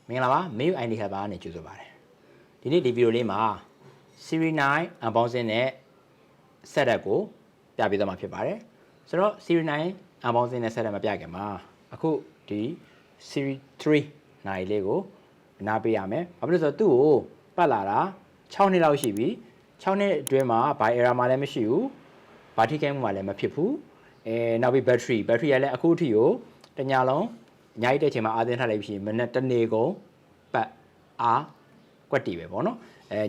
မင်္ဂလာပါမေး ID ခါပါနဲ့ကြိုဆိုပါတယ်ဒီနေ့ဒီဗီဒီယိုလေးမှာ Series 9 unboxing နဲ့ setup ကိုပြပေးသွားမှာဖြစ်ပါတယ်ဆိုတော့ Series 9 unboxing နဲ့ setup မပြခင်မှာအခုဒီ Series 3နိုင်လေးကိုနားပေးရမယ်ဘာဖြစ်လို့ဆိုတော့သူ့ကိုပတ်လာတာ6နှစ်လောက်ရှိပြီ6နှစ်အတွင်းမှာဘာ error မှလည်းမရှိဘူးဘာထိခိုက်မှုမှလည်းမဖြစ်ဘူးနောက်ပြီး battery ကလည်းအခုအထိကိုတညလုံးအများကြီးတဲ့ချိန်မှာအားသွင်းထားလိုက်ပြီးမနေ့တနေ့ကုန်ပတ်အားကွက်တီပဲပေါ့နော်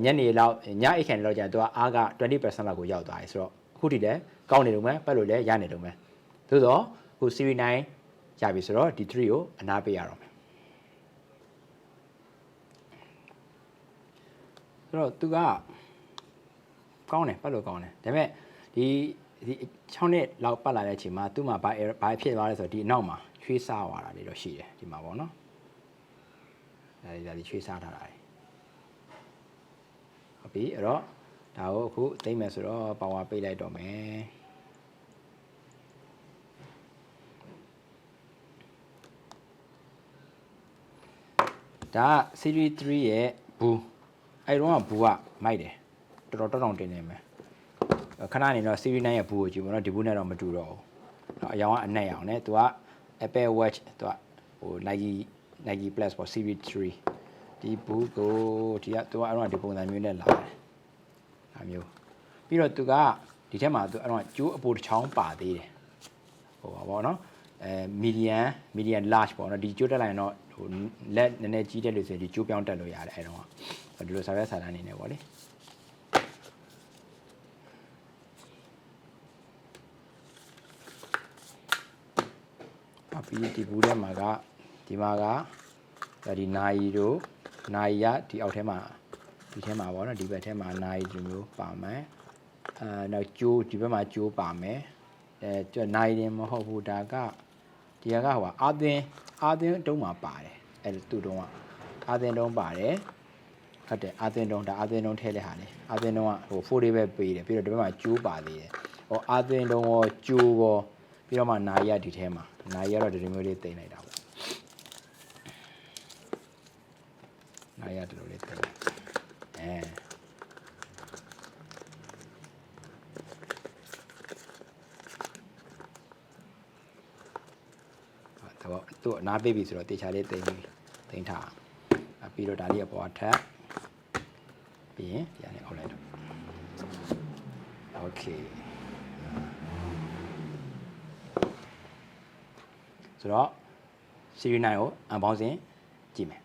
ညနေလောက်ညအိတ်ခံလောက်ကျရင်သူကအားက 20% လောက်ကိုရောက်သွားပြီဆိုတော့အခုထိလည်းကောင်းနေလို့ပဲပတ်လို့လည်းရနေလို့ပဲသို့တော့အခု Series 9ရပြီဆိုတော့ဒီ3ကိုအနားပေးရတော့မယ်ဆိုတော့သူကကောင်းတယ်ပတ်လို့ကောင်းတယ်ဒါပေမဲ့ဒီ6နှစ်လောက်ပတ်လာတဲ့အချိန်မှာသူ့မှာဘာဖြစ်သွားလဲဆိုတော့ဒီအနောက်မှာချွေးစားသွားတာလေးတော့ရှိတယ်ဒီမှာပေါ့နော်ဒါဒီချွေးစားထားတာဟုတ်ပြီအဲ့တော့ဒါကိုအခုသိမ့်မယ်ဆိုတော့ပါဝါပိတ်လိုက်တော့မယ်ဒါ Series 3ရဲ့ဘူးအဲ့တော့ဘူးကမိုက်တယ်တော်တော်တောင်းတင်နေမယ်ခဏနေတော့ Series 9ရဲ့ဘူးကိုကြည့်ပါတော့ဒီဘူးနဲ့တော့မတူတော့ဘူးအရောင်ကအနက်ရောင်နဲ့သူက Apple Watch သူကဟို Nike Plus ပေါ့ Series 3ဒီဘူးကိုဒီကသူကအဲ့တော့ဒီပုံစံမျိုးနဲ့လာတယ်ဒါမျိုးပြီးတော့သူကဒီထဲမှာသူအဲ့တော့ကျိုးအပိုတစ်ချောင်းပါသေးတယ်ဟိုပါပေါ့နော်medium large ပေါ့နော်ဒီကျိုးတက်လိုက်ရင်တော့ဟိုလက်နည်းနည်းကြီးတဲ့လို့ဆိုရင်ဒီကျိုးပြောင်းတက်လို့ရတယ်အဲ့တော့ဒီလိုစာရွက်စာတမ်းနေနေပေါ့လေပြီးဒီဘူးထဲမှာကဒီမှာကဒီနိုင်တို့နိုင်ရဒီအောက်ထဲမှာဒီထဲမှာပေါ့နော်ဒီဘက်ထဲမှာနိုင်ဒီမျိုးပါမယ်နောက်ကျိုးဒီဘက်မှာကျိုးပါမယ်နိုင်တယ်မဟုတ်ဘူးဒါကဒီကဟိုအာသင်းတုံးမှာပါတယ်အဲ့သူ့တုံးကအာသင်းတုံးပါတယ်ဟုတ်တယ်အာသင်းတုံးဒါအာသင်းတုံးထဲလဲဟာလေအာသင်းတုံးကဟို4လေးပဲပေးတယ်ပြီးတော့ဒီဘက်မှာကျိုးပါသေးတယ်ဟောအာသင်းတုံးရောကျိုးရောပြီးတော့မှနိုင်ရဒီထဲမှာနိုင်ရတော့ဒီမျိုးလေးတင်လိုက်တာပေါ့နိုင်ရဒီလိုလေးတင်လိုက်တော့သူ့အနားပေးပြီဆိုတော့တေချာလေးတင်ထားပြီးတော့ဒါလေးကပေါ်ထပ်ပြီးရင်ဒီကနေအောက်လိုက်တော့โอเคဆိုတော့ Series 9ကို unboxing ကြည့်မယ်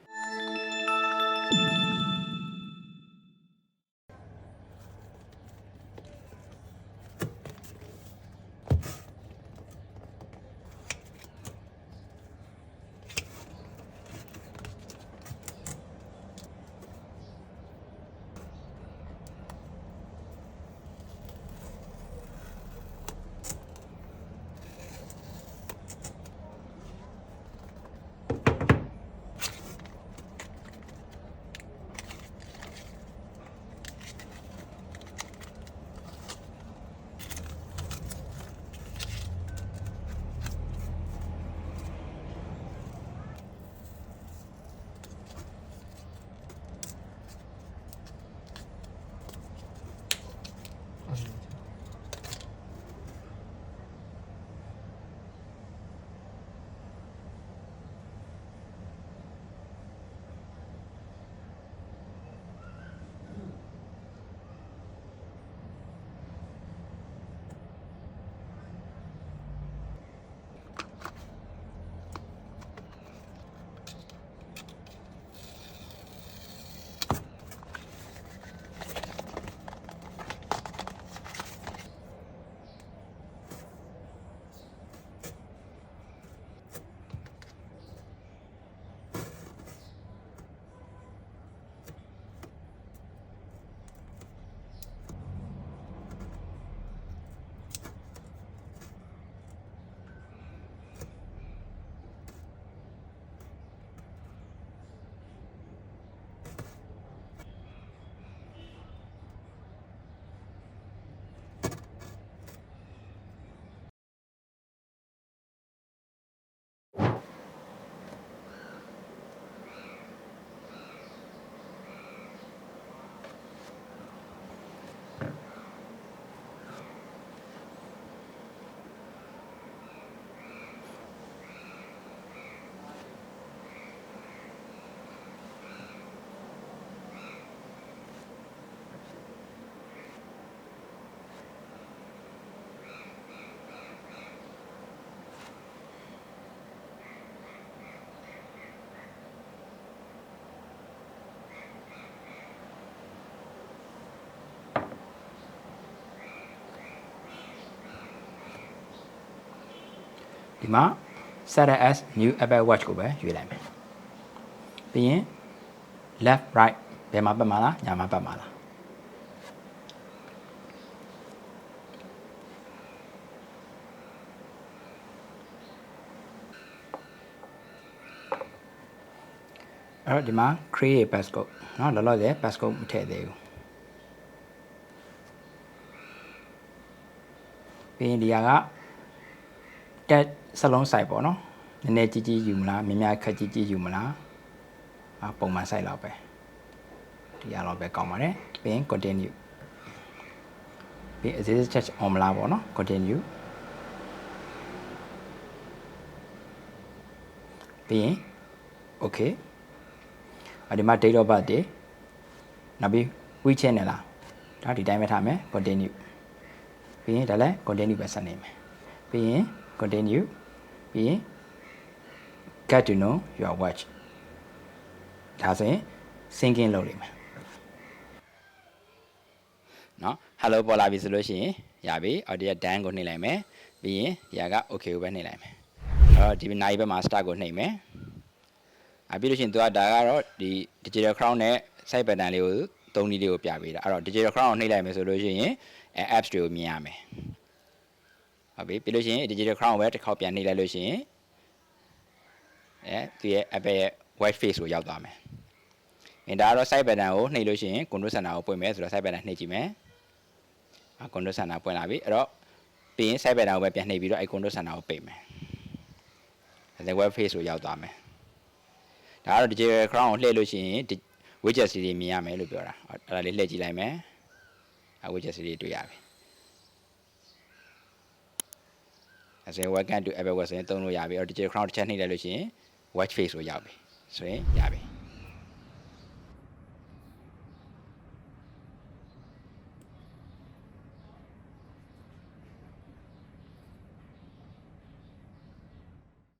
ဒီမှာ set as new Apple Watch ကိုပဲရွေးလိုက်မယ်ပြီးရင် left right ဘယ်မှာပတ်မှာလားညာမှာပတ်မှာလားအဲ့တော့ဒီမှာ create passcode เนาะလောလောဆယ် passcode မထည့်သေးဘူးပြီးရင်ဒီဟာက တက်စလုံး site ပေါ့เนาะနည်းနည်းကြီးကြီးယူမလားများများခက်ကြီးကြီးယူမလားပုံမှန် site လောက်ပဲဒီဟာတော့ပဲကောင်းပါတယ်ပြီးရင် continue ပြီး assist check on မလားပေါ့เนาะ continue ပြီးရင် okay ဒီမှာ date of birth တွေနောက်ပြီး WeChat နဲ့လားဒါဒီတိုင်းပဲထားမယ် continue ပြီးရင်ဒါလည်း continue ပဲဆက်နေမယ်ပြီးရင် continue ပြီးရင် get to know your watch ဒါဆိုရင် sync in လုပ်လိမ့်မယ်เนาะ hello ပေါ်လာပြီဆိုလို့ရှိရင်ရပြီအော်ဒီက done ကိုနှိပ်လိုက်မယ်ပြီးရင်ဒီက okay ကိုပဲနှိပ်လိုက်မယ်အဲ့တော့ဒီနိုင်ဘက်မှာ start ကိုနှိပ်မယ်ပြီးလို့ရှိရင်သူကဒါကတော့ဒီ digital crown နဲ့ side button လေးကိုသုံးနည်းလေးကိုပြပေးတာအဲ့တော့ digital crown ကိုနှိပ်လိုက်မယ်ဆိုလို့ရှိရင်apps တွေကိုမြင်ရမယ်ဟုတ်ပြီပြီးလို့ရှိရင် digital crown ကိုပဲတစ်ခေါက်ပြန်နှိပ်လိုက်လို့ရှိရင်သူရဲ့ Apple ရဲ့ white face ကိုရောက်သွားမယ်ဒါကတော့ side button ကိုနှိပ်လို့ရှိရင် control center ကိုပွင့်မယ်ဆိုတော့ side button နှိပ်ကြည့်မယ်control center ပွင့်လာပြီအဲ့တော့ပြီးရင် side button ကိုပဲပြန်နှိပ်ပြီးတော့control center ကိုပိတ်မယ်ဒါ web face ကိုရောက်သွားမယ်ဒါကတော့ digital crown ကိုလှည့်လို့ရှိရင် widget တွေမြင်ရမယ်လို့ပြောတာအဲ့ဒါလေးလှည့်ကြည့်လိုက်မယ်widget တွေတွေ့ရပြီအဲဆိုရင် welcome to Apple Watch ဆိုရင်သုံးလို့ရပြီအဲ့တော့ digital crown တစ်ချက်နှိပ်လိုက်လို့ရှိရင် watch face ကိုရောက်ပြီဆိုရင်ရပြီ